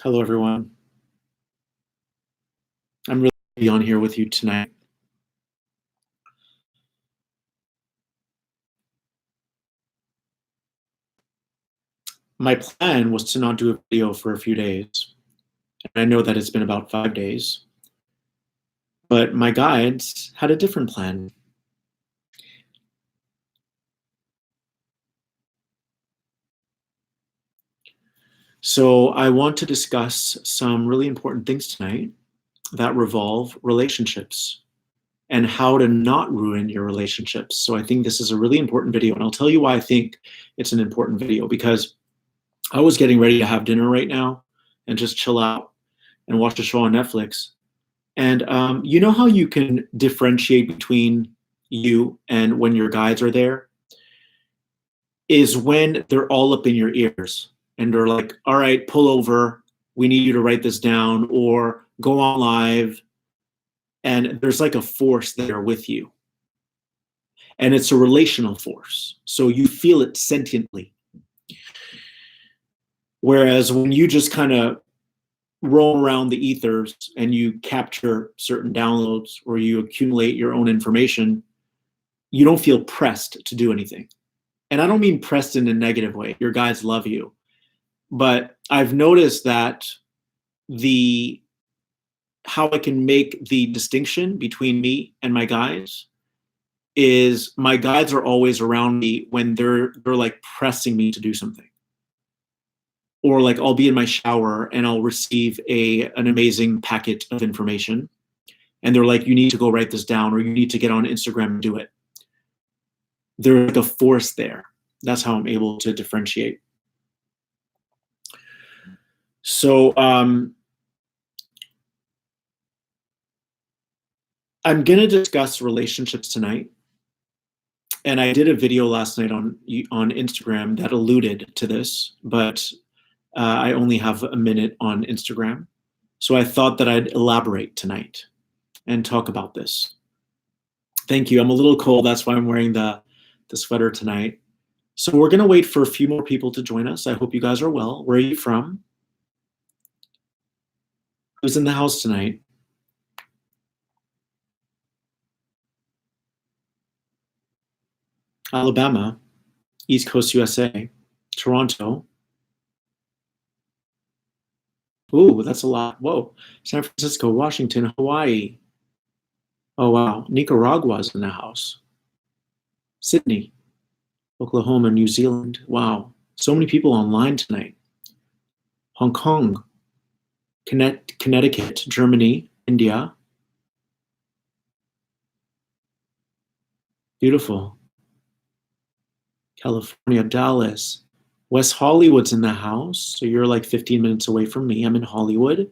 Hello, everyone. I'm really happy to be on here with you tonight. My plan was to not do a video for a few days. And I know that it's been about 5 days, but my guides had a different plan. So I want to discuss some really important things tonight that revolve relationships and how to not ruin your relationships. So I think this is a really important video, and I'll tell you why I think it's an important video, because I was getting ready to have dinner right now and just chill out and watch a show on Netflix. And you know how you can differentiate between you and when your guides are there is when they're all up in your ears and they're like, all right, pull over. We need you to write this down or go on live. And there's like a force there with you. And it's a relational force. So you feel it sentiently. Whereas when you just kind of roam around the ethers and you capture certain downloads or you accumulate your own information, you don't feel pressed to do anything. And I don't mean pressed in a negative way. Your guides love you. But I've noticed that how I can make the distinction between me and my guides is my guides are always around me when they're like pressing me to do something. Or like I'll be in my shower and I'll receive an amazing packet of information. And they're like, you need to go write this down or you need to get on Instagram and do it. There's like a force there. That's how I'm able to differentiate. So I'm going to discuss relationships tonight. And I did a video last night on Instagram that alluded to this, but I only have a minute on Instagram. So I thought that I'd elaborate tonight and talk about this. Thank you. I'm a little cold. That's why I'm wearing the sweater tonight. So we're going to wait for a few more people to join us. I hope you guys are well. Where are you from? Who's in the house tonight? Alabama, East Coast USA, Toronto. Ooh, that's a lot. Whoa. San Francisco, Washington, Hawaii. Oh, wow. Nicaragua's in the house. Sydney, Oklahoma, New Zealand. Wow. So many people online tonight. Hong Kong, Connecticut, Germany, India. Beautiful. California, Dallas. West Hollywood's in the house. So you're like 15 minutes away from me. I'm in Hollywood.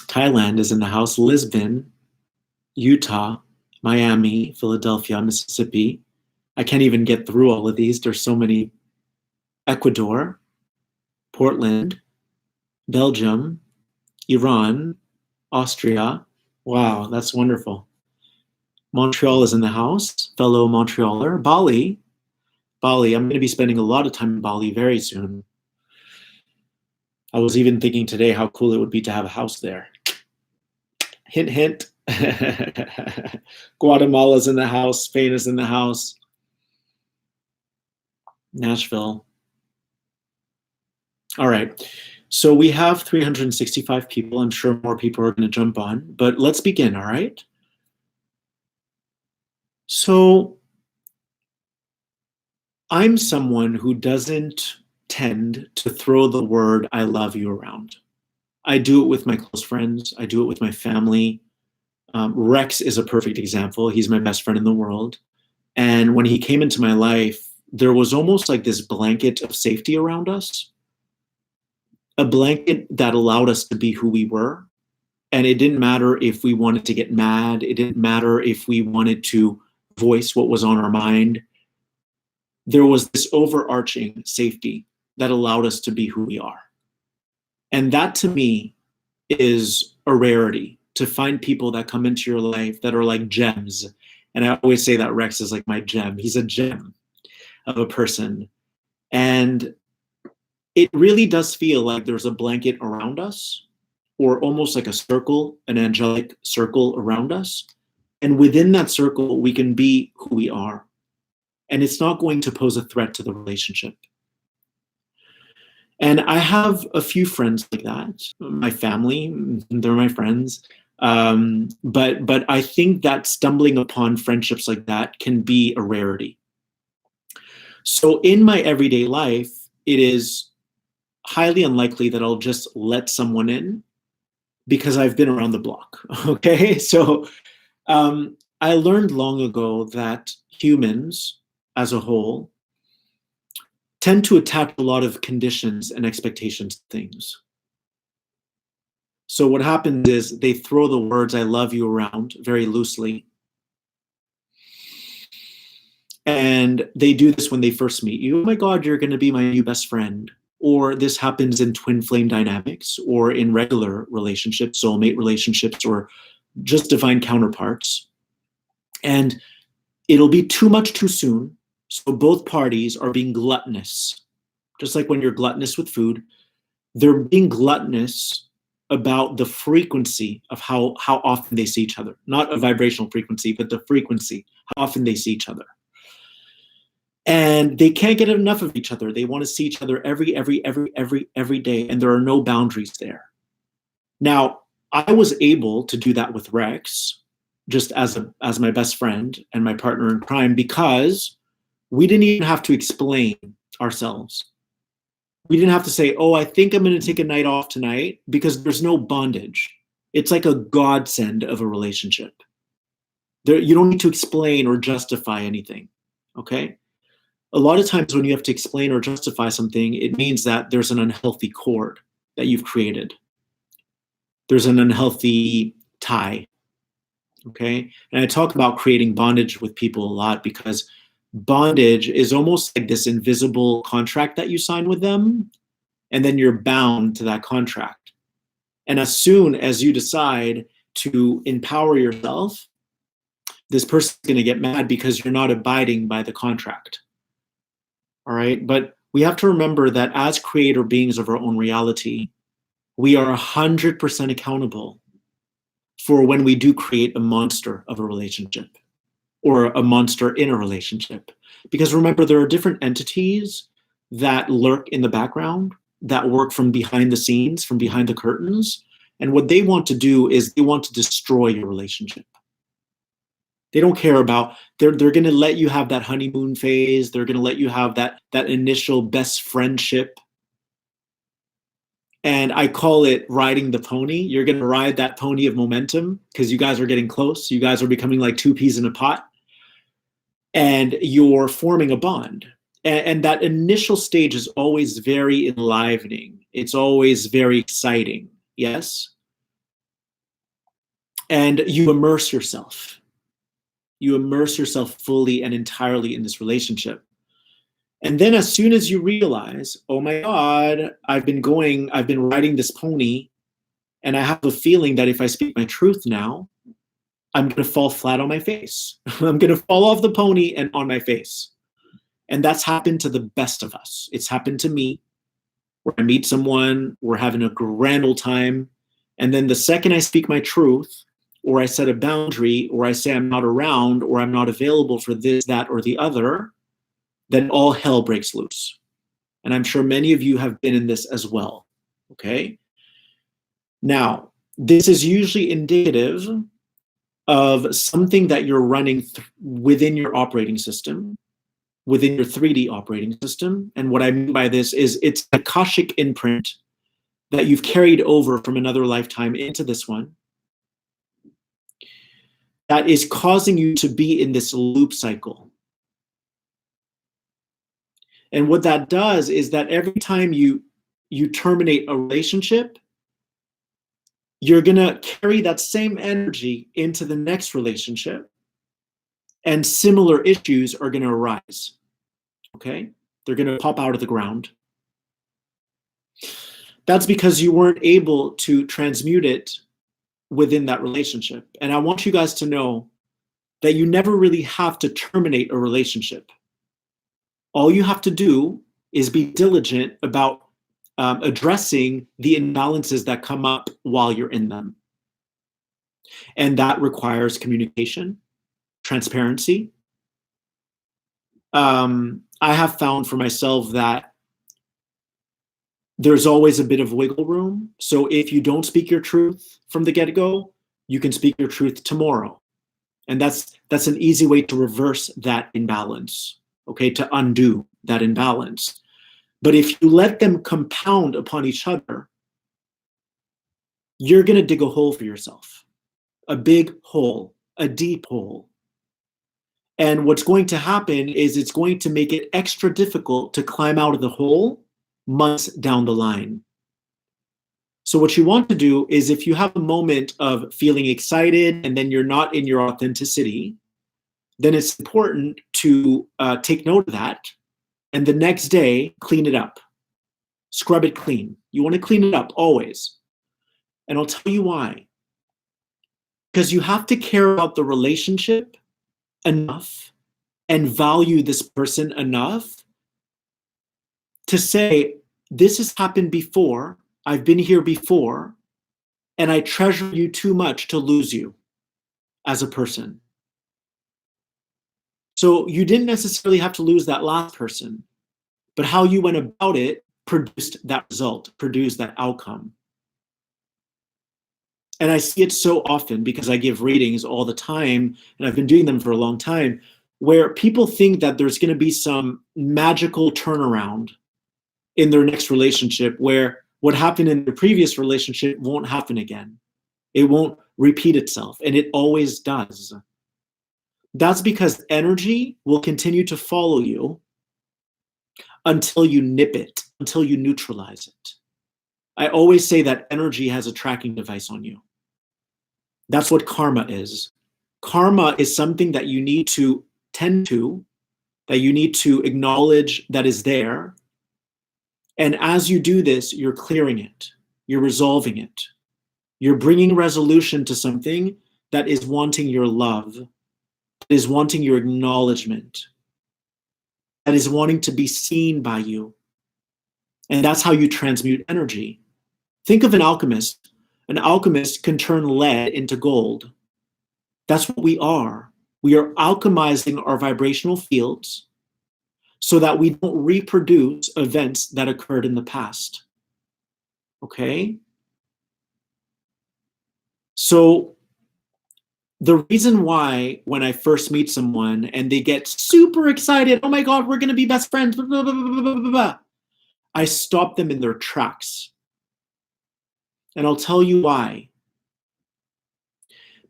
Thailand is in the house. Lisbon, Utah, Miami, Philadelphia, Mississippi. I can't even get through all of these. There's so many. Ecuador, Portland, Belgium, Iran, Austria. Wow, that's wonderful. Montreal is in the house. Fellow Montrealer. Bali. Bali. I'm going to be spending a lot of time in Bali very soon. I was even thinking today how cool it would be to have a house there. Hint, hint. Guatemala's in the house. Spain is in the house. Nashville. All right. So we have 365 people. I'm sure more people are going to jump on, but let's begin, all right? So I'm someone who doesn't tend to throw the word I love you around. I do it with my close friends. I do it with my family. Rex is a perfect example. He's my best friend in the world. And when he came into my life, there was almost like this blanket of safety around us, a blanket that allowed us to be who we were. And it didn't matter if we wanted to get mad. It didn't matter if we wanted to voice what was on our mind. There was this overarching safety that allowed us to be who we are. And that to me is a rarity, to find people that come into your life that are like gems. And I always say that Rex is like my gem. He's a gem of a person. And it really does feel like there's a blanket around us, or almost like a circle, an angelic circle around us. And within that circle, we can be who we are. And it's not going to pose a threat to the relationship. And I have a few friends like that. My family, they're my friends. But I think that stumbling upon friendships like that can be a rarity. So in my everyday life, it is highly unlikely that I'll just let someone in because I've been around the block. Okay, so I learned long ago that humans as a whole tend to attach a lot of conditions and expectations to things. So what happens is they throw the words "I love you" around very loosely. And they do this when they first meet you. Oh my God, you're going to be my new best friend. Or this happens in twin flame dynamics, or in regular relationships, soulmate relationships, or just divine counterparts. And it'll be too much too soon. So both parties are being gluttonous. Just like when you're gluttonous with food, they're being gluttonous about the frequency of how often they see each other. Not a vibrational frequency, but the frequency, how often they see each other. And they can't get enough of each other. They want to see each other every day, and there are no boundaries there. Now, I was able to do that with Rex, just as my best friend and my partner in crime, because we didn't even have to explain ourselves. We didn't have to say, oh, I think I'm going to take a night off tonight, because there's no bondage. It's like a godsend of a relationship. You don't need to explain or justify anything, okay? A lot of times when you have to explain or justify something, it means that there's an unhealthy cord that you've created. There's an unhealthy tie, okay? And I talk about creating bondage with people a lot, because bondage is almost like this invisible contract that you sign with them, and then you're bound to that contract. And as soon as you decide to empower yourself, this person's going to get mad because you're not abiding by the contract. All right. But we have to remember that as creator beings of our own reality, we are 100% accountable for when we do create a monster of a relationship, or a monster in a relationship. Because remember, there are different entities that lurk in the background, that work from behind the scenes, from behind the curtains. And what they want to do is they want to destroy your relationship. They don't care about, they're going to let you have that honeymoon phase. They're going to let you have that initial best friendship. And I call it riding the pony. You're going to ride that pony of momentum, because you guys are getting close. You guys are becoming like two peas in a pot. And you're forming a bond. And that initial stage is always very enlivening. It's always very exciting. Yes? And you immerse yourself. You immerse yourself fully and entirely in this relationship. And then as soon as you realize, oh my God, I've been riding this pony, and I have a feeling that if I speak my truth now, I'm going to fall flat on my face. I'm going to fall off the pony and on my face. And that's happened to the best of us. It's happened to me, where I meet someone, we're having a grand old time, and then the second I speak my truth, or I set a boundary, or I say I'm not around, or I'm not available for this, that, or the other, then all hell breaks loose. And I'm sure many of you have been in this as well, okay? Now, this is usually indicative of something that you're running within your operating system, within your 3D operating system. And what I mean by this is it's an Akashic imprint that you've carried over from another lifetime into this one, that is causing you to be in this loop cycle. And what that does is that every time you terminate a relationship, you're going to carry that same energy into the next relationship, and similar issues are going to arise. Okay? They're going to pop out of the ground. That's because you weren't able to transmute it within that relationship. And I want you guys to know that you never really have to terminate a relationship. All you have to do is be diligent about addressing the imbalances that come up while you're in them. And that requires communication, transparency. I have found for myself that there's always a bit of wiggle room. So if you don't speak your truth from the get-go, you can speak your truth tomorrow. And that's an easy way to reverse that imbalance, okay, to undo that imbalance. But if you let them compound upon each other, you're going to dig a hole for yourself, a big hole, a deep hole. And what's going to happen is it's going to make it extra difficult to climb out of the hole months down the line. So what you want to do is, if you have a moment of feeling excited and then you're not in your authenticity, then it's important to take note of that, and the next day, clean it up. Scrub it clean. You want to clean it up always. And I'll tell you why. Because you have to care about the relationship enough and value this person enough to say, this has happened before, I've been here before, and I treasure you too much to lose you as a person. So you didn't necessarily have to lose that last person, but how you went about it produced that result, produced that outcome. And I see it so often because I give readings all the time, and I've been doing them for a long time, where people think that there's going to be some magical turnaround in their next relationship where what happened in the previous relationship won't happen again. It won't repeat itself, and it always does. That's because energy will continue to follow you until you nip it, until you neutralize it. I always say that energy has a tracking device on you. That's what karma is. Karma is something that you need to tend to, that you need to acknowledge that is there. And as you do this, you're clearing it, you're resolving it. You're bringing resolution to something that is wanting your love, that is wanting your acknowledgement, that is wanting to be seen by you. And that's how you transmute energy. Think of an alchemist. An alchemist can turn lead into gold. That's what we are. We are alchemizing our vibrational fields so that we don't reproduce events that occurred in the past. Okay? So the reason why when I first meet someone and they get super excited, oh my God, we're going to be best friends, blah, blah, blah, blah, blah, blah, blah, I stop them in their tracks. And I'll tell you why.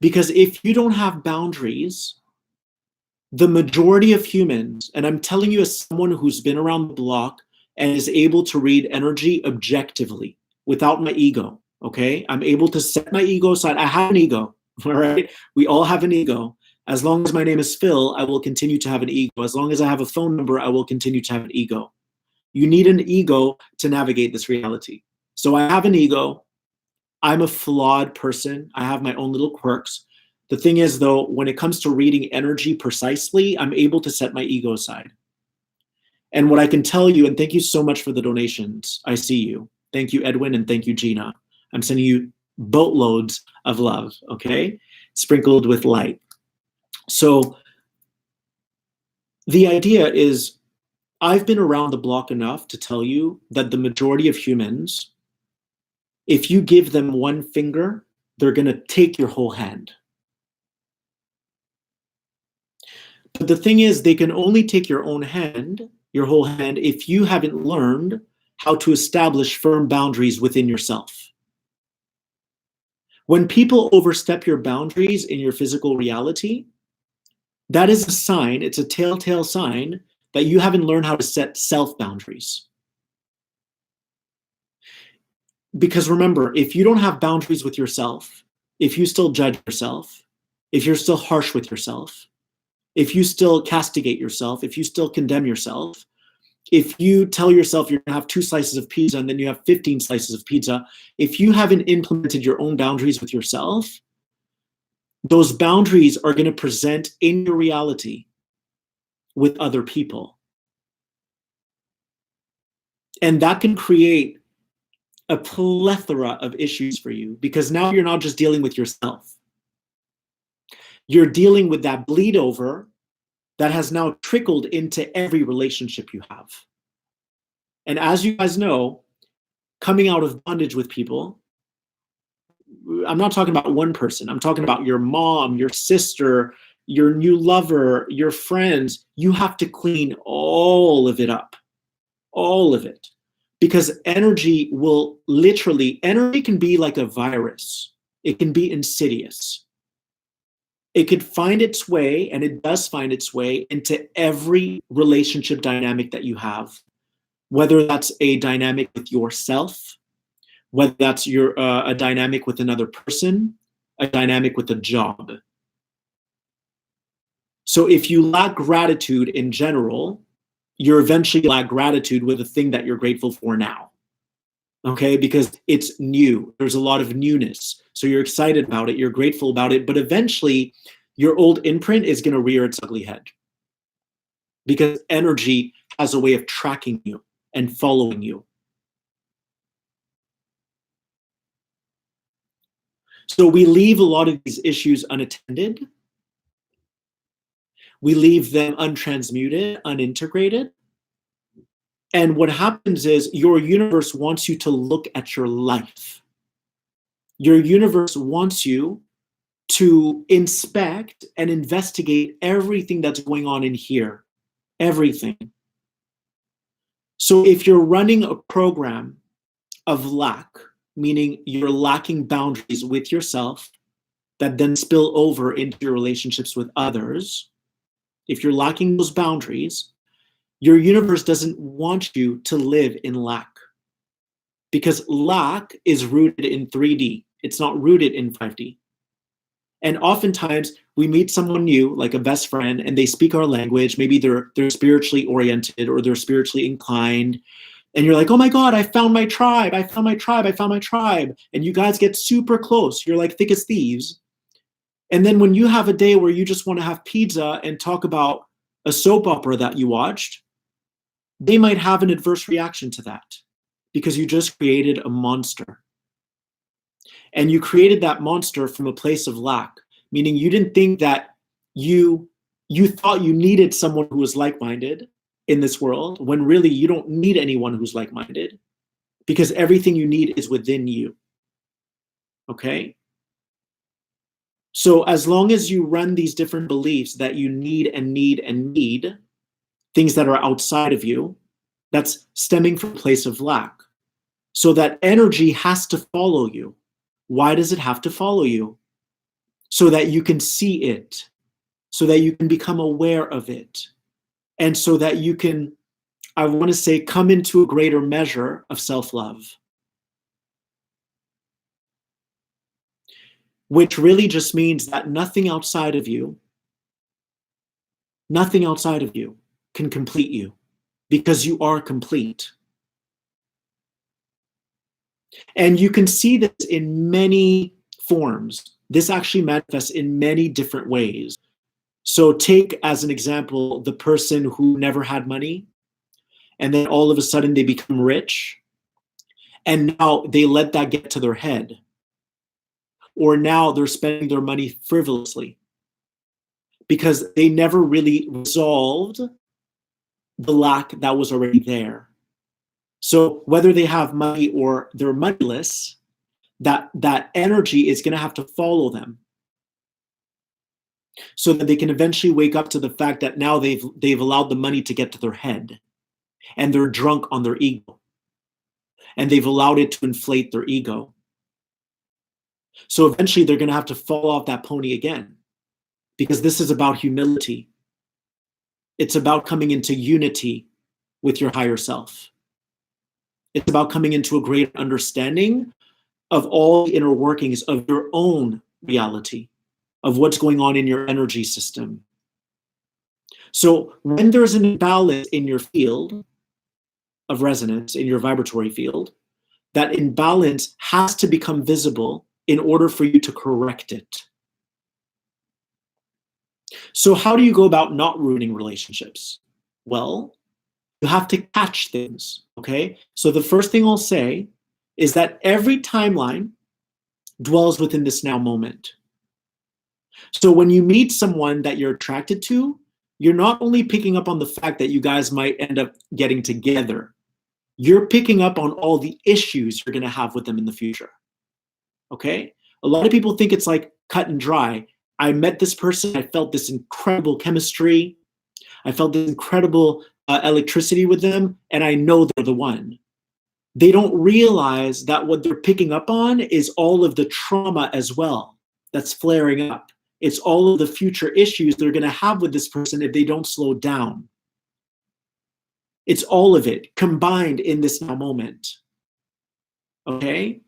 Because if you don't have boundaries, the majority of humans, and I'm telling you as someone who's been around the block and is able to read energy objectively without my ego, okay? I'm able to set my ego aside. I have an ego, all right? We all have an ego. As long as my name is Phil, I will continue to have an ego. As long as I have a phone number, I will continue to have an ego. You need an ego to navigate this reality. So I have an ego. I'm a flawed person. I have my own little quirks. The thing is, though, when it comes to reading energy precisely, I'm able to set my ego aside. And what I can tell you, and thank you so much for the donations. I see you. Thank you, Edwin, and thank you, Gina. I'm sending you boatloads of love, okay? Sprinkled with light. So the idea is, I've been around the block enough to tell you that the majority of humans, if you give them one finger, they're going to take your whole hand. But the thing is, they can only take your own hand, your whole hand, if you haven't learned how to establish firm boundaries within yourself. When people overstep your boundaries in your physical reality, that is a sign, it's a telltale sign that you haven't learned how to set self-boundaries. Because remember, if you don't have boundaries with yourself, if you still judge yourself, if you're still harsh with yourself, if you still castigate yourself, if you still condemn yourself, if you tell yourself you're going to have 2 slices of pizza and then you have 15 slices of pizza, if you haven't implemented your own boundaries with yourself, those boundaries are going to present in your reality with other people. And that can create a plethora of issues for you, because now you're not just dealing with yourself. You're dealing with that bleed over that has now trickled into every relationship you have. And as you guys know, coming out of bondage with people, I'm not talking about one person. I'm talking about your mom, your sister, your new lover, your friends. You have to clean all of it up, all of it. Because energy can be like a virus. It can be insidious. It could find its way, and it does find its way, into every relationship dynamic that you have, whether that's a dynamic with yourself, whether that's a dynamic with another person, a dynamic with a job. So if you lack gratitude in general, you're eventually lack gratitude with the thing that you're grateful for now. Okay, because it's new. There's a lot of newness. So you're excited about it, you're grateful about it, but eventually your old imprint is going to rear its ugly head. Because energy has a way of tracking you and following you. So we leave a lot of these issues unattended. We leave them untransmuted, unintegrated. And what happens is your universe wants you to look at your life. Your universe wants you to inspect and investigate everything that's going on in here. Everything. So if you're running a program of lack, meaning you're lacking boundaries with yourself that then spill over into your relationships with others, if you're lacking those boundaries, your universe doesn't want you to live in lack, because lack is rooted in 3D. It's not rooted in 5D. And oftentimes we meet someone new, like a best friend, and they speak our language. Maybe they're spiritually oriented or they're spiritually inclined. And you're like, oh my God, I found my tribe. I found my tribe. I found my tribe. And you guys get super close. You're like thick as thieves. And then when you have a day where you just want to have pizza and talk about a soap opera that you watched, they might have an adverse reaction to that because you just created a monster. And you created that monster from a place of lack, meaning you didn't think that you thought you needed someone who was like-minded in this world, when really you don't need anyone who's like-minded, because everything you need is within you. Okay? So as long as you run these different beliefs that you need and need and need, things that are outside of you, that's stemming from a place of lack. So that energy has to follow you. Why does it have to follow you? So that you can see it, so that you can become aware of it, and so that you can, I want to say, come into a greater measure of self-love. Which really just means that nothing outside of you can complete you, because you are complete. And you can see this in many forms. This actually manifests in many different ways. So take as an example the person who never had money, and then all of a sudden they become rich, and now they let that get to their head. Or now they're spending their money frivolously because they never really resolved the lack that was already there. So whether they have money or they're moneyless, that energy is going to have to follow them, so that they can eventually wake up to the fact that now they've allowed the money to get to their head, and they're drunk on their ego, and they've allowed it to inflate their ego. So eventually they're going to have to fall off that pony again, because this is about humility. It's about coming into unity with your higher self. It's about coming into a greater understanding of all the inner workings of your own reality, of what's going on in your energy system. So when there's an imbalance in your field of resonance, in your vibratory field, that imbalance has to become visible in order for you to correct it. So how do you go about not ruining relationships? Well, you have to catch things, okay? So the first thing I'll say is that every timeline dwells within this now moment. So when you meet someone that you're attracted to, you're not only picking up on the fact that you guys might end up getting together, you're picking up on all the issues you're going to have with them in the future. Okay? A lot of people think it's like cut and dry. I met this person, I felt this incredible chemistry, I felt this incredible electricity with them, and I know they're the one. They don't realize that what they're picking up on is all of the trauma as well that's flaring up. It's all of the future issues they're going to have with this person if they don't slow down. It's all of it combined in this now moment. Okay?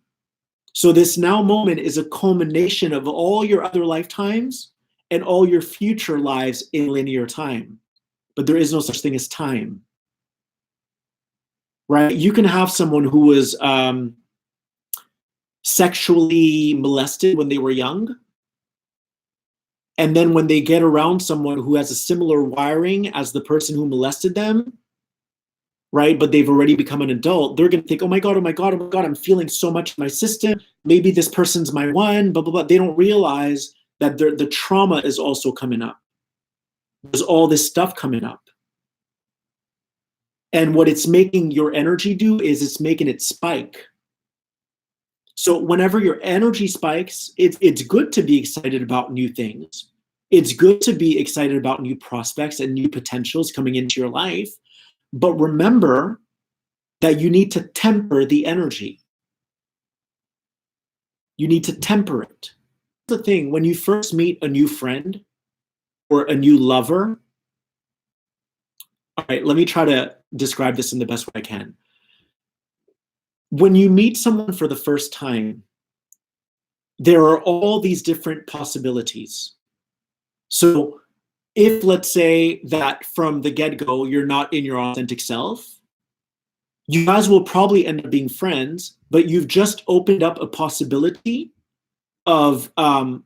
So this now moment is a culmination of all your other lifetimes and all your future lives in linear time. But there is no such thing as time. Right? You can have someone who was sexually molested when they were young, and then when they get around someone who has a similar wiring as the person who molested them, right? But they've already become an adult, they're going to think, oh my God, oh my God, oh my God, I'm feeling so much in my system. Maybe this person's my one, blah, blah, blah. They don't realize that the trauma is also coming up. There's all this stuff coming up. And what it's making your energy do is it's making it spike. So whenever your energy spikes, it's good to be excited about new things. It's good to be excited about new prospects and new potentials coming into your life. But remember that you need to temper the energy. You need to temper it. The thing, when you first meet a new friend or a new lover, all right, let me try to describe this in the best way I can. When you meet someone for the first time, there are all these different possibilities. So if, let's say that from the get-go, you're not in your authentic self, you guys will probably end up being friends, but you've just opened up a possibility of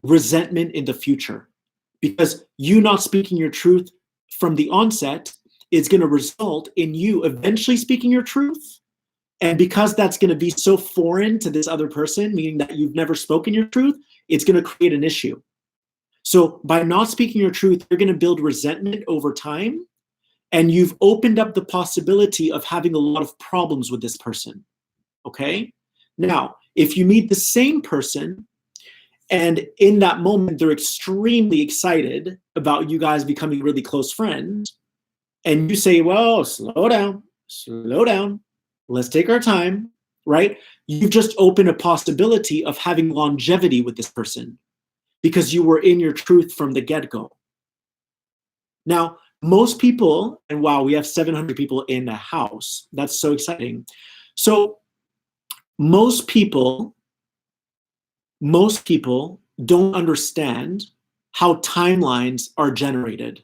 resentment in the future. Because you not speaking your truth from the onset is going to result in you eventually speaking your truth. And because that's going to be so foreign to this other person, meaning that you've never spoken your truth, it's going to create an issue. So by not speaking your truth, you're going to build resentment over time. And you've opened up the possibility of having a lot of problems with this person. Okay? Now, if you meet the same person, and in that moment, they're extremely excited about you guys becoming really close friends, and you say, well, slow down, let's take our time, right? You've just opened a possibility of having longevity with this person because you were in your truth from the get-go. Now, most people, and wow, we have 700 people in the house. That's so exciting. So most people don't understand how timelines are generated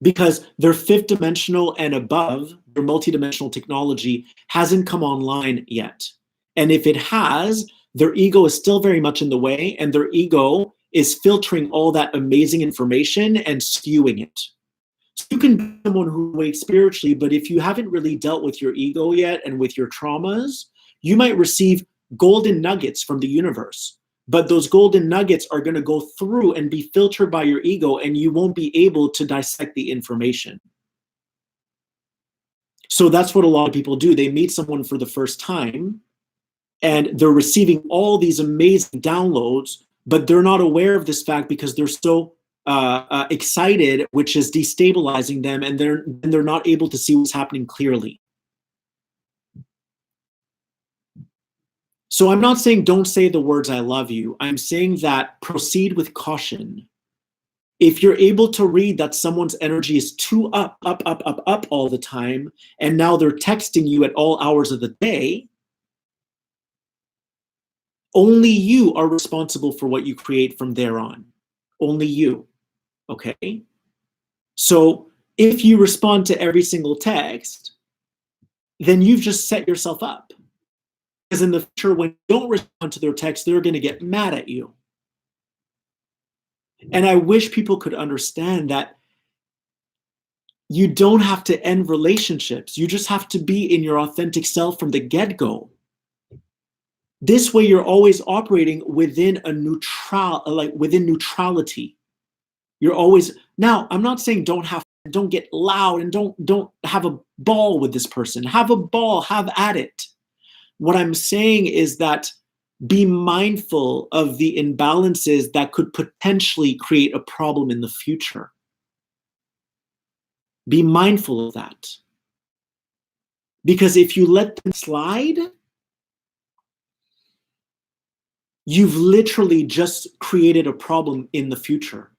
because their fifth dimensional and above, their multidimensional technology hasn't come online yet. And if it has, their ego is still very much in the way, and their ego is filtering all that amazing information and skewing it. So you can be someone who wakes spiritually, but if you haven't really dealt with your ego yet and with your traumas, you might receive golden nuggets from the universe. But those golden nuggets are going to go through and be filtered by your ego, and you won't be able to dissect the information. So that's what a lot of people do. They meet someone for the first time, and they're receiving all these amazing downloads, but they're not aware of this fact because they're so excited, which is destabilizing them, and they're not able to see what's happening clearly. So I'm not saying don't say the words I love you. I'm saying that proceed with caution. If you're able to read that someone's energy is too up all the time, and now they're texting you at all hours of the day, only you are responsible for what you create from there on. Only you, okay? So if you respond to every single text, then you've just set yourself up. Because in the future, when you don't respond to their text, they're going to get mad at you. And I wish people could understand that you don't have to end relationships. You just have to be in your authentic self from the get-go. This way you're always operating within a within neutrality. You're always, now I'm not saying don't get loud and don't have a ball with this person. Have a ball, have at it. What I'm saying is that be mindful of the imbalances that could potentially create a problem in the future. Be mindful of that. Because if you let them slide, you've literally just created a problem in the future.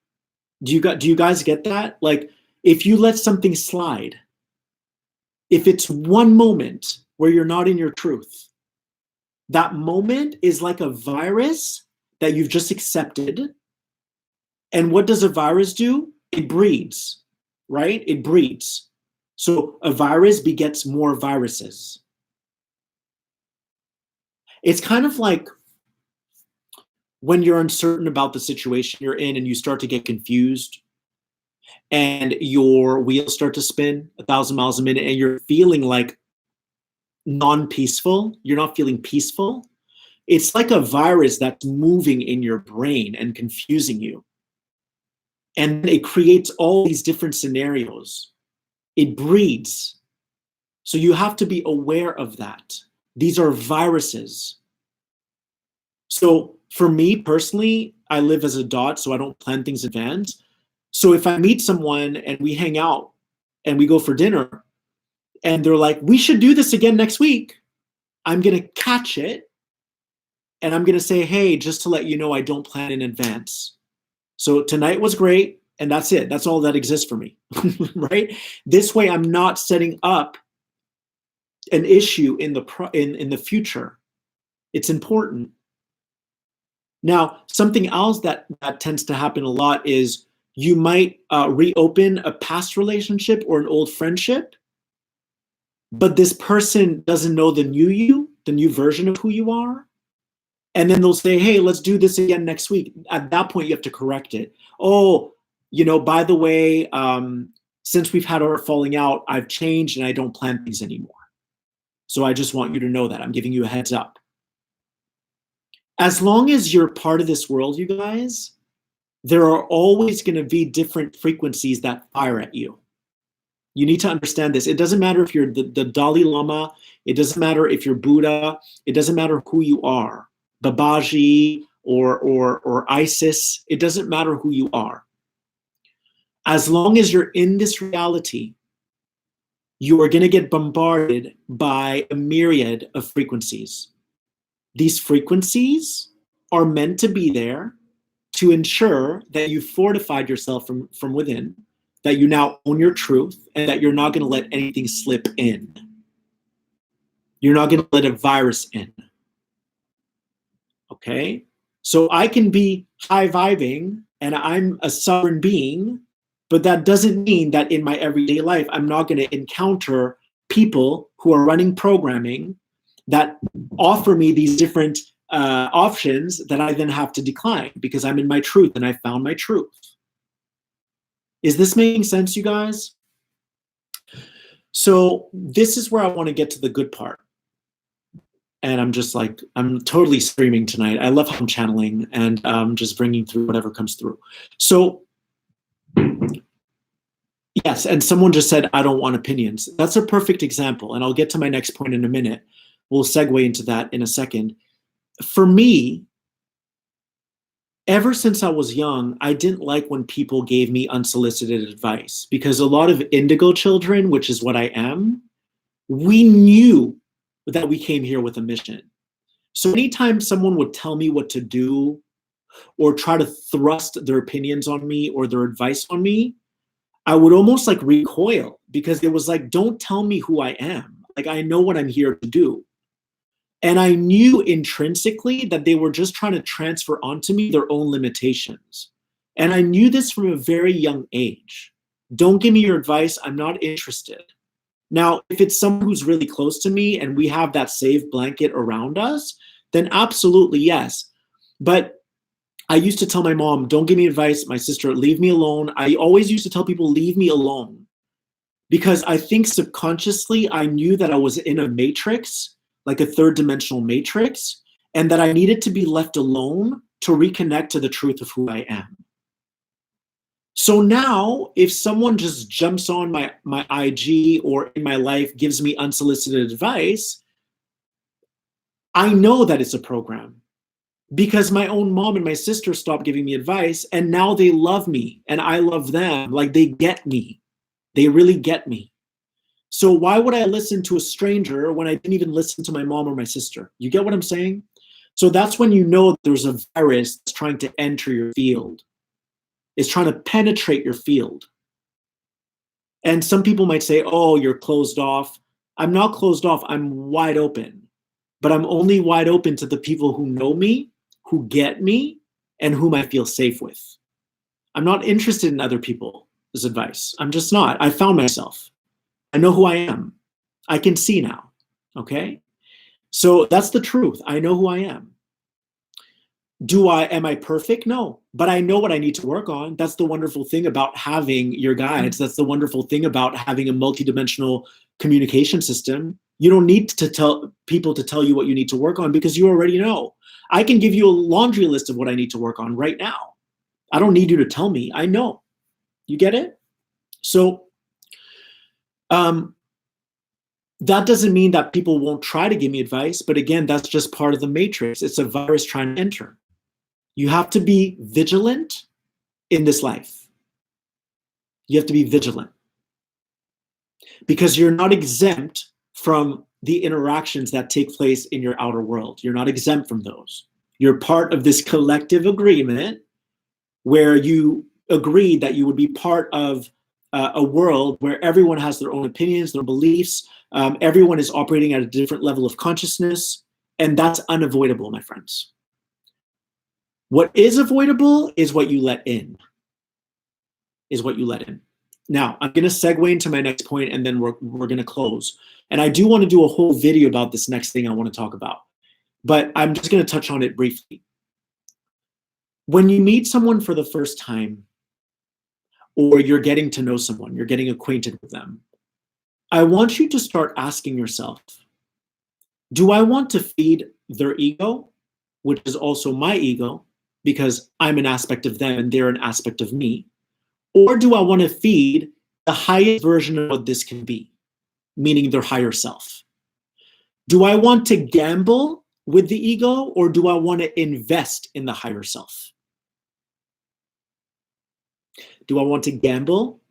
Do you guys get that? Like, if you let something slide, if it's one moment where you're not in your truth, that moment is like a virus that you've just accepted. And what does a virus do? It breeds, right? It breeds. So a virus begets more viruses. It's kind of like when you're uncertain about the situation you're in and you start to get confused and your wheels start to spin 1,000 miles a minute and you're feeling like non-peaceful, you're not feeling peaceful. It's like a virus that's moving in your brain and confusing you. And it creates all these different scenarios. It breeds. So you have to be aware of that. These are viruses. So for me personally, I live as a dot, so I don't plan things in advance. So if I meet someone and we hang out and we go for dinner and they're like, we should do this again next week, I'm going to catch it and I'm going to say, hey, just to let you know, I don't plan in advance. So tonight was great and that's it. That's all that exists for me, right? This way I'm not setting up an issue in the future. It's important. Now, something else that tends to happen a lot is you might reopen a past relationship or an old friendship, but this person doesn't know the new you, the new version of who you are. And then they'll say, hey, let's do this again next week. At that point, you have to correct it. Oh, by the way, since we've had our falling out, I've changed and I don't plan things anymore. So I just want you to know that. I'm giving you a heads up. As long as you're part of this world, you guys, there are always going to be different frequencies that fire at you. You need to understand this. It doesn't matter if you're the Dalai Lama. It doesn't matter if you're Buddha. It doesn't matter who you are, Babaji or Isis. It doesn't matter who you are. As long as you're in this reality, you are going to get bombarded by a myriad of frequencies. These frequencies are meant to be there to ensure that you fortified yourself from within, that you now own your truth, and that you're not going to let anything slip in. You're not going to let a virus in. Okay? So I can be high-vibing, and I'm a sovereign being, but that doesn't mean that in my everyday life, I'm not going to encounter people who are running programming that offer me these different options that I then have to decline because I'm in my truth and I found my truth. Is this making sense, you guys? So this is where I want to get to the good part. And I'm just like, I'm totally streaming tonight. I love how I'm channeling and just bringing through whatever comes through. So yes, and someone just said, I don't want opinions. That's a perfect example. And I'll get to my next point in a minute. We'll segue into that in a second. For me, ever since I was young, I didn't like when people gave me unsolicited advice because a lot of indigo children, which is what I am, we knew that we came here with a mission. So anytime someone would tell me what to do or try to thrust their opinions on me or their advice on me, I would almost like recoil because it was like, don't tell me who I am. Like, I know what I'm here to do. And I knew intrinsically that they were just trying to transfer onto me their own limitations. And I knew this from a very young age. Don't give me your advice. I'm not interested. Now, if it's someone who's really close to me and we have that safe blanket around us, then absolutely yes. But I used to tell my mom, don't give me advice. My sister, leave me alone. I always used to tell people, leave me alone. Because I think subconsciously I knew that I was in a matrix, like a third dimensional matrix, and that I needed to be left alone to reconnect to the truth of who I am. So now, if someone just jumps on my IG or in my life, gives me unsolicited advice, I know that it's a program, because my own mom and my sister stopped giving me advice, and now they love me and I love them. Like, they get me. They really get me. So why would I listen to a stranger when I didn't even listen to my mom or my sister? You get what I'm saying? So that's when you know there's a virus that's trying to enter your field. It's trying to penetrate your field. And some people might say, oh, you're closed off. I'm not closed off. I'm wide open. But I'm only wide open to the people who know me, who get me, and whom I feel safe with. I'm not interested in other people's advice. I'm just not. I found myself. I know who I am. I can see now. Okay? So that's the truth. I know who I am. Am I perfect? No, but I know what I need to work on. That's the wonderful thing about having your guides. That's the wonderful thing about having a multidimensional communication system. You don't need to tell people to tell you what you need to work on, because you already know. I can give you a laundry list of what I need to work on right now. I don't need you to tell me. I know. You get it? So that doesn't mean that people won't try to give me advice, but again, that's just part of the matrix. It's a virus trying to enter. You have to be vigilant in this life. You have to be vigilant, because you're not exempt from the interactions that take place in your outer world. You're not exempt from those. You're part of this collective agreement where you agreed that you would be part of a world where everyone has their own opinions, their beliefs. Everyone is operating at a different level of consciousness, and that's unavoidable, my friends. What is avoidable is what you let in. Now, I'm going to segue into my next point, and then we're going to close. And I do want to do a whole video about this next thing I want to talk about, but I'm just going to touch on it briefly. When you meet someone for the first time, or you're getting to know someone, you're getting acquainted with them, I want you to start asking yourself, do I want to feed their ego, which is also my ego, because I'm an aspect of them and they're an aspect of me? Or do I want to feed the highest version of what this can be, meaning their higher self? Do I want to gamble with the ego, or do I want to invest in the higher self? Do I want to gamble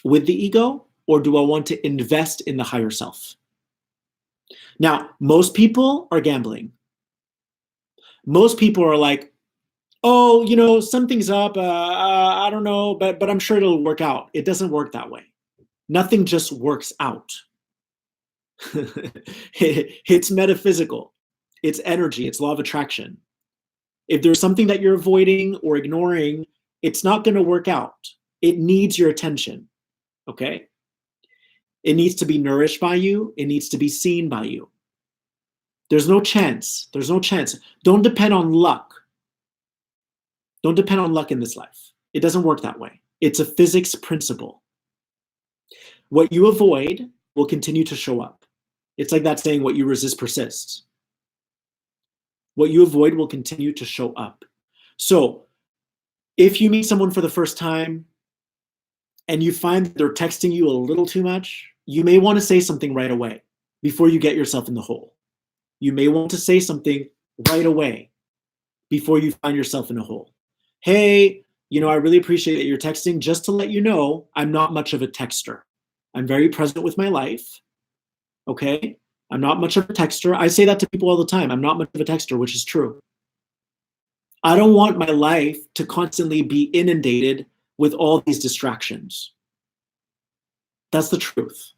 with the ego, or do I want to invest in the higher self? Now, most people are gambling. Most people are like, oh, something's up. I don't know, but I'm sure it'll work out. It doesn't work that way. Nothing just works out. It's metaphysical. It's energy. It's law of attraction. If there's something that you're avoiding or ignoring, it's not going to work out. It needs your attention. Okay? It needs to be nourished by you. It needs to be seen by you. There's no chance. There's no chance. Don't depend on luck. Don't depend on luck in this life. It doesn't work that way. It's a physics principle. What you avoid will continue to show up. It's like that saying, what you resist persists. What you avoid will continue to show up. So if you meet someone for the first time and you find that they're texting you a little too much, you may want to say something right away before you get yourself in the hole. You may want to say something right away before you find yourself in a hole. Hey, I really appreciate that you're texting. Just to let you know, I'm not much of a texter. I'm very present with my life. Okay? I'm not much of a texter. I say that to people all the time. I'm not much of a texter, which is true. I don't want my life to constantly be inundated with all these distractions. That's the truth.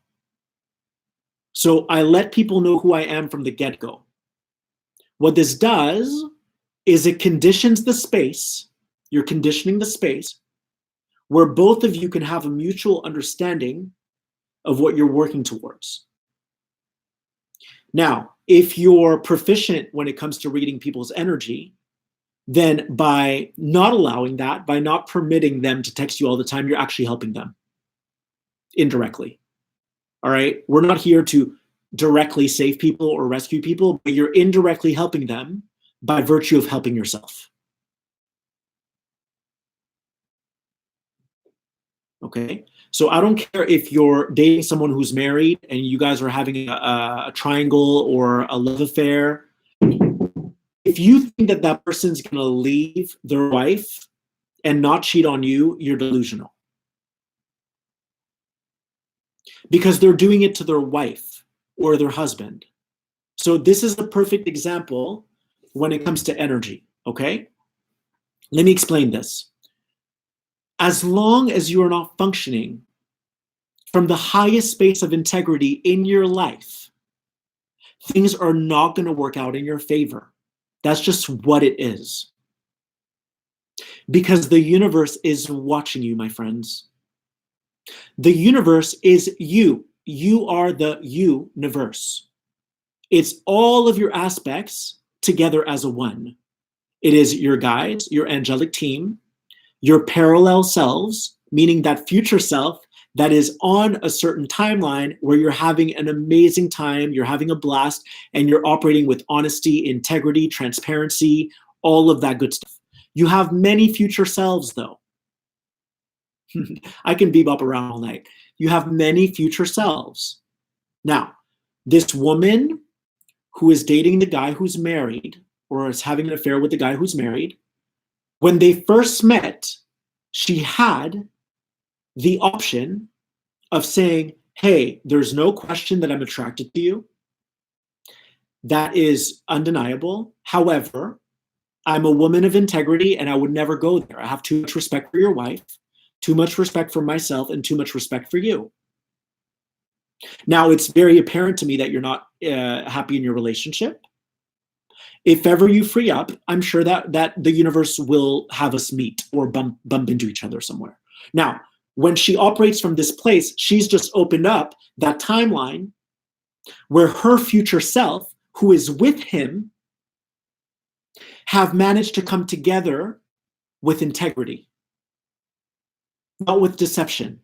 So I let people know who I am from the get-go. What this does is it conditions the space. You're conditioning the space where both of you can have a mutual understanding of what you're working towards. Now, if you're proficient when it comes to reading people's energy, then by not allowing that, by not permitting them to text you all the time, you're actually helping them indirectly. All right? We're not here to directly save people or rescue people, but you're indirectly helping them by virtue of helping yourself. Okay? So I don't care if you're dating someone who's married and you guys are having a triangle or a love affair. If you think that that person's going to leave their wife and not cheat on you, you're delusional. Because they're doing it to their wife or their husband. So this is a perfect example when it comes to energy, okay? Let me explain this. As long as you are not functioning from the highest space of integrity in your life, things are not going to work out in your favor. That's just what it is. Because the universe is watching you, my friends. The universe is you. You are the universe. It's all of your aspects together as a one. It is your guides, your angelic team, your parallel selves, meaning that future self that is on a certain timeline where you're having an amazing time, you're having a blast, and you're operating with honesty, integrity, transparency, all of that good stuff. You have many future selves, though. I can bebop around all night. You have many future selves. Now, this woman who is dating the guy who's married or is having an affair with the guy who's married, when they first met, she had the option of saying, hey, there's no question that I'm attracted to you. That is undeniable. However, I'm a woman of integrity and I would never go there. I have too much respect for your wife, too much respect for myself, and too much respect for you. Now, it's very apparent to me that you're not happy in your relationship. If ever you free up, I'm sure that the universe will have us meet or bump into each other somewhere. Now, when she operates from this place, she's just opened up that timeline where her future self, who is with him, have managed to come together with integrity, not with deception.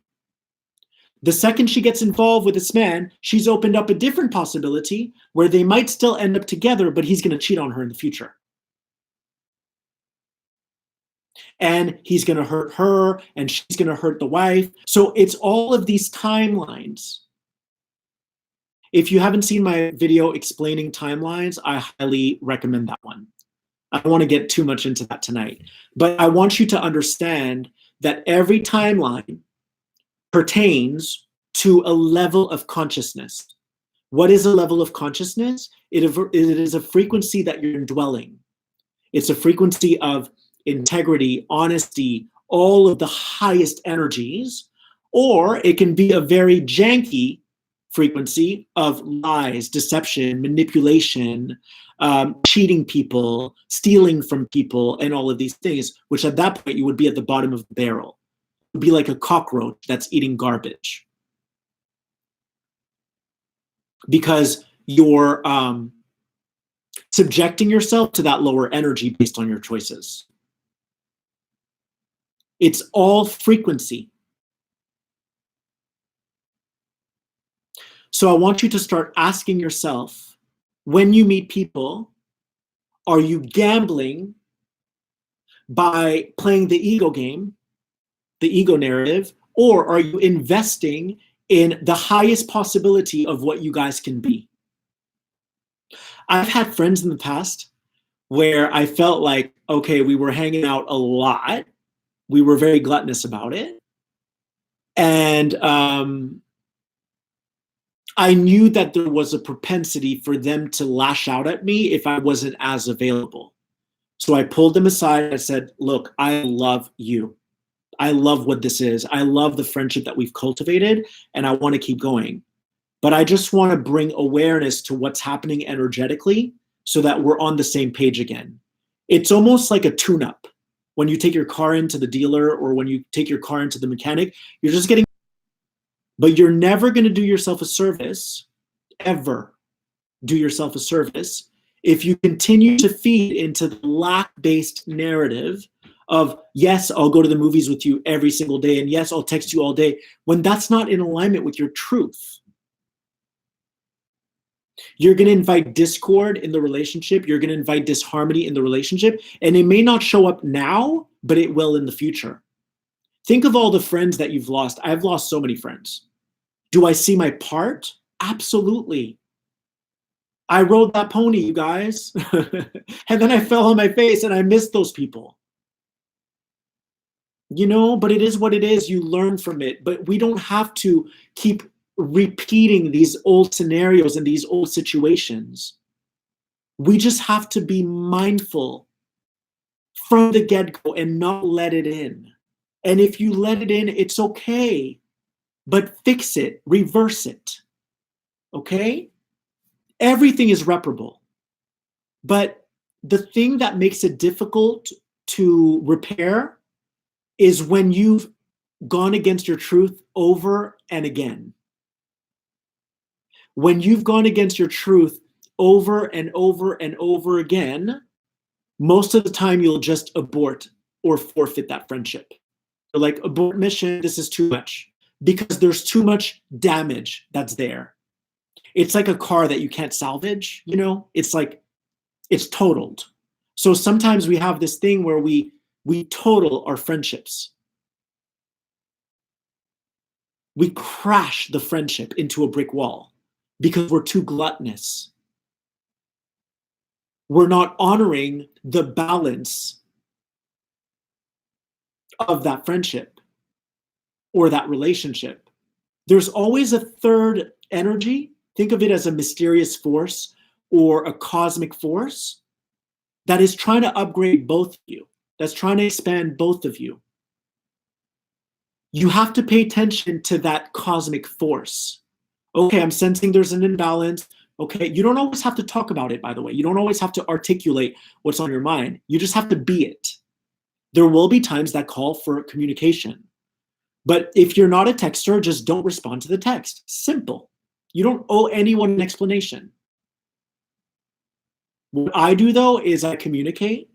The second she gets involved with this man, she's opened up a different possibility where they might still end up together, but he's going to cheat on her in the future. And he's going to hurt her, and she's going to hurt the wife. So it's all of these timelines. If you haven't seen my video explaining timelines, I highly recommend that one. I don't want to get too much into that tonight, but I want you to understand that every timeline pertains to a level of consciousness. What is a level of consciousness? It is a frequency that you're indwelling. It's a frequency of integrity, honesty, all of the highest energies, or it can be a very janky frequency of lies, deception, manipulation, cheating people, stealing from people, and all of these things, which at that point you would be at the bottom of the barrel. It would be like a cockroach that's eating garbage. Because you're subjecting yourself to that lower energy based on your choices. It's all frequency. So I want you to start asking yourself, when you meet people, are you gambling by playing the ego game, the ego narrative, or are you investing in the highest possibility of what you guys can be? I've had friends in the past where I felt like, okay, we were hanging out a lot. We were very gluttonous about it. And I knew that there was a propensity for them to lash out at me if I wasn't as available. So I pulled them aside and I said, look, I love you. I love what this is. I love the friendship that we've cultivated, and I want to keep going. But I just want to bring awareness to what's happening energetically so that we're on the same page again. It's almost like a tune-up. When you take your car into the dealer or when you take your car into the mechanic, you're just getting, but you're never going to do yourself a service, ever do yourself a service, if you continue to feed into the lack-based narrative of, yes, I'll go to the movies with you every single day, and yes, I'll text you all day, when that's not in alignment with your truth. You're going to invite discord in the relationship. You're going to invite disharmony in the relationship. And it may not show up now, but it will in the future. Think of all the friends that you've lost. I've lost so many friends. Do I see my part? Absolutely. I rode that pony, you guys. And then I fell on my face and I missed those people. You know, but it is what it is. You learn from it. But we don't have to keep repeating these old scenarios and these old situations. We just have to be mindful from the get-go and not let it in. And if you let it in, it's okay. But fix it, reverse it. Okay? Everything is reparable. But the thing that makes it difficult to repair is when you've gone against your truth over and again. When you've gone against your truth over and over and over again, most of the time you'll just abort or forfeit that friendship. You're like, abort mission, this is too much. Because there's too much damage that's there. It's like a car that you can't salvage, you know? It's like, it's totaled. So sometimes we have this thing where we total our friendships. We crash the friendship into a brick wall because we're too gluttonous. We're not honoring the balance of that friendship or that relationship. There's always a third energy. Think of it as a mysterious force or a cosmic force that is trying to upgrade both of you, that's trying to expand both of you. You have to pay attention to that cosmic force. Okay, I'm sensing there's an imbalance. Okay, you don't always have to talk about it, by the way. You don't always have to articulate what's on your mind. You just have to be it. There will be times that call for communication. But if you're not a texter, just don't respond to the text. Simple. You don't owe anyone an explanation. What I do, though, is I communicate.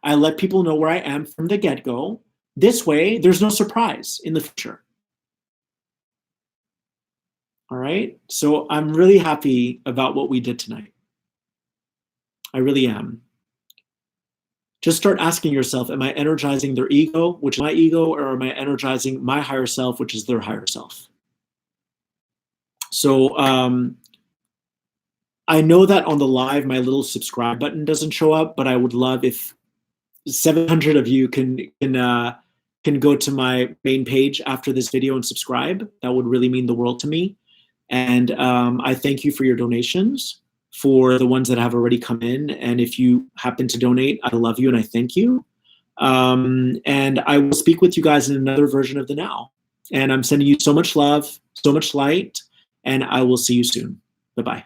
I let people know where I am from the get-go. This way, there's no surprise in the future. All right? So I'm really happy about what we did tonight. I really am. Just start asking yourself, am I energizing their ego, which is my ego, or am I energizing my higher self, which is their higher self? So I know that on the live, my little subscribe button doesn't show up, but I would love if 700 of you can go to my main page after this video and subscribe. That would really mean the world to me. And I thank you for your donations, for the ones that have already come in. And if you happen to donate, I love you and I thank you. And I will speak with you guys in another version of the Now. And I'm sending you so much love, so much light, and I will see you soon. Bye-bye.